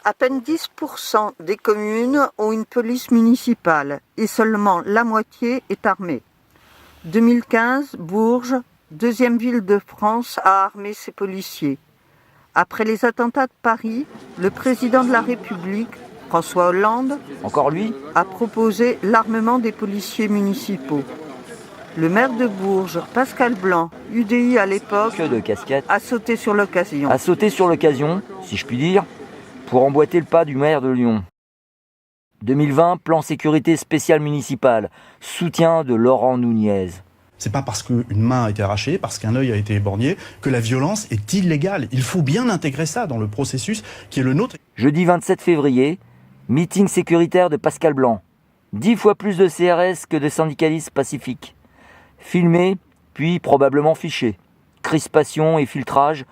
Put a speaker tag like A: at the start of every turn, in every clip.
A: À peine 10% des communes ont une police municipale et seulement la moitié est armée. 2015, Bourges, deuxième ville de France, a armé ses policiers. Après les attentats de Paris, le président de la République, François Hollande,
B: encore lui,
A: a proposé l'armement des policiers municipaux. Le maire de Bourges, Pascal Blanc, UDI à l'époque,
B: que de casquettes,
A: a sauté sur l'occasion.
B: A sauté sur l'occasion, si je puis dire, pour emboîter le pas du maire de Lyon. 2020, plan sécurité spéciale municipale, soutien de Laurent Nunez.
C: C'est pas parce qu'une main a été arrachée, parce qu'un œil a été éborgné, que la violence est illégale. Il faut bien intégrer ça dans le processus qui est le nôtre.
B: Jeudi 27 février, meeting sécuritaire de Pascal Blanc. 10 fois plus de CRS que de syndicalistes pacifiques. Filmés, puis probablement fichés. Crispation et filtrage.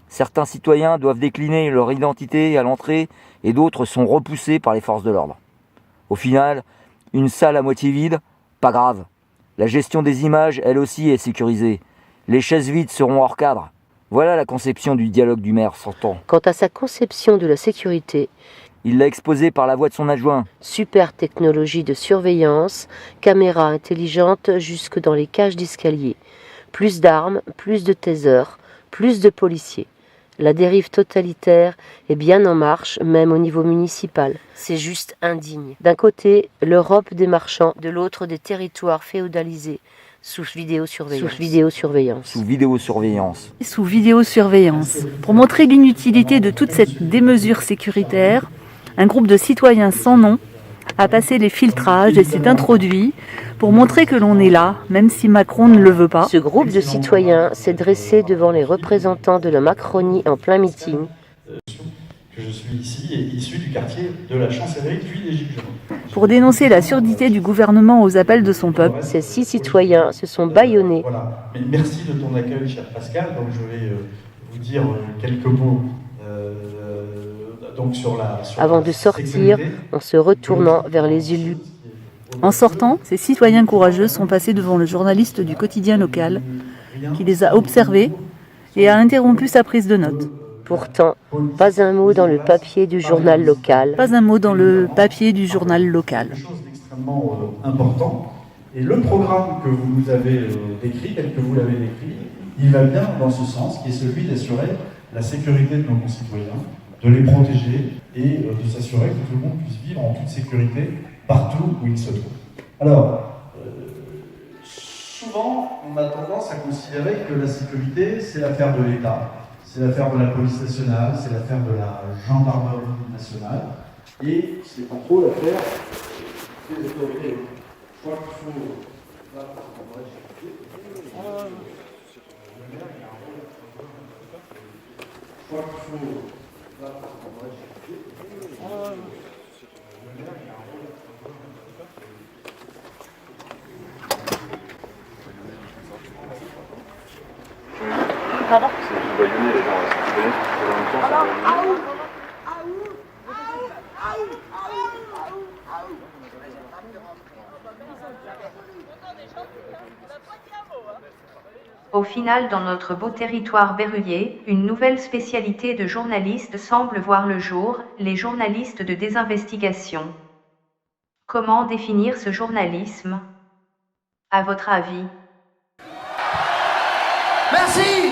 B: Certains citoyens doivent décliner leur identité à l'entrée et d'autres sont repoussés par les forces de l'ordre. Au final, une salle à moitié vide, pas grave. La gestion des images, elle aussi, est sécurisée. Les chaises vides seront hors cadre. Voilà la conception du dialogue du maire sortant.
D: Quant à sa conception de la sécurité,
B: il l'a exposée par la voix de son adjoint.
D: Super technologie de surveillance, caméras intelligentes jusque dans les cages d'escalier. Plus d'armes, plus de tasers, plus de policiers. La dérive totalitaire est bien en marche, même au niveau municipal. C'est juste indigne. D'un côté, l'Europe des marchands, de l'autre des territoires féodalisés, sous vidéosurveillance.
E: Sous vidéosurveillance. Pour montrer l'inutilité de toute cette démesure sécuritaire, un groupe de citoyens sans nom a passé les filtrages et s'est introduit pour montrer que l'on est là, même si Macron ne le veut pas.
D: Ce groupe de citoyens s'est dressé devant les représentants de la Macronie en plein meeting.
C: Je suis ici et issu du quartier de la Chancellerie puis des Gilets jaunes.
E: Pour dénoncer la surdité du gouvernement aux appels de son peuple.
D: Ces 6 citoyens se sont bâillonnés.
C: Voilà. Mais merci de ton accueil, cher Pascal. Donc je vais vous dire quelques mots.
D: Avant de sortir, en se retournant vers les élus.
E: En sortant, ces citoyens courageux sont passés devant le journaliste du quotidien local, qui les a observés et a interrompu sa prise de notes.
D: Pourtant, pas un mot dans le papier du journal local.
E: Pas un mot dans le papier du journal local.
C: Quelque chose d'extrêmement important. Et le programme que vous nous avez décrit, tel que vous l'avez décrit, il va bien dans ce sens, qui est celui d'assurer la sécurité de nos concitoyens, de les protéger et de s'assurer que tout le monde puisse vivre en toute sécurité partout où il se trouve. Alors, souvent, on a tendance à considérer que la sécurité, c'est l'affaire de l'État, c'est l'affaire de la police nationale, c'est l'affaire de la gendarmerie nationale, et c'est pas trop l'affaire des autorités. Je crois qu'il faut...
E: Pardon ?
F: Au final, dans notre beau territoire berrulier, une nouvelle spécialité de journalistes semble voir le jour, les journalistes de désinvestigation. Comment définir ce journalisme ? À votre avis ?
G: Merci.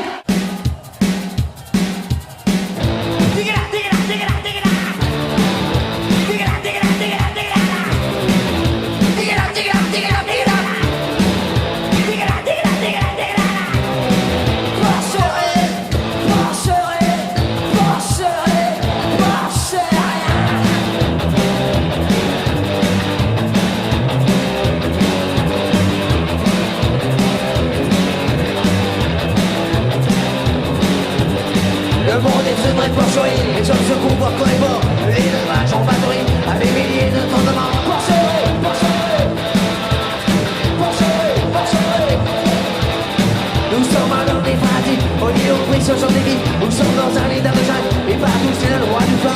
G: Les hommes se convoient comme les morts, les élevages en batterie, à des milliers de temps de mort. Nous sommes à l'heure des pratiques, on y est au prix sur des vies. Nous sommes dans un lit d'argent, et partout c'est le roi du feu.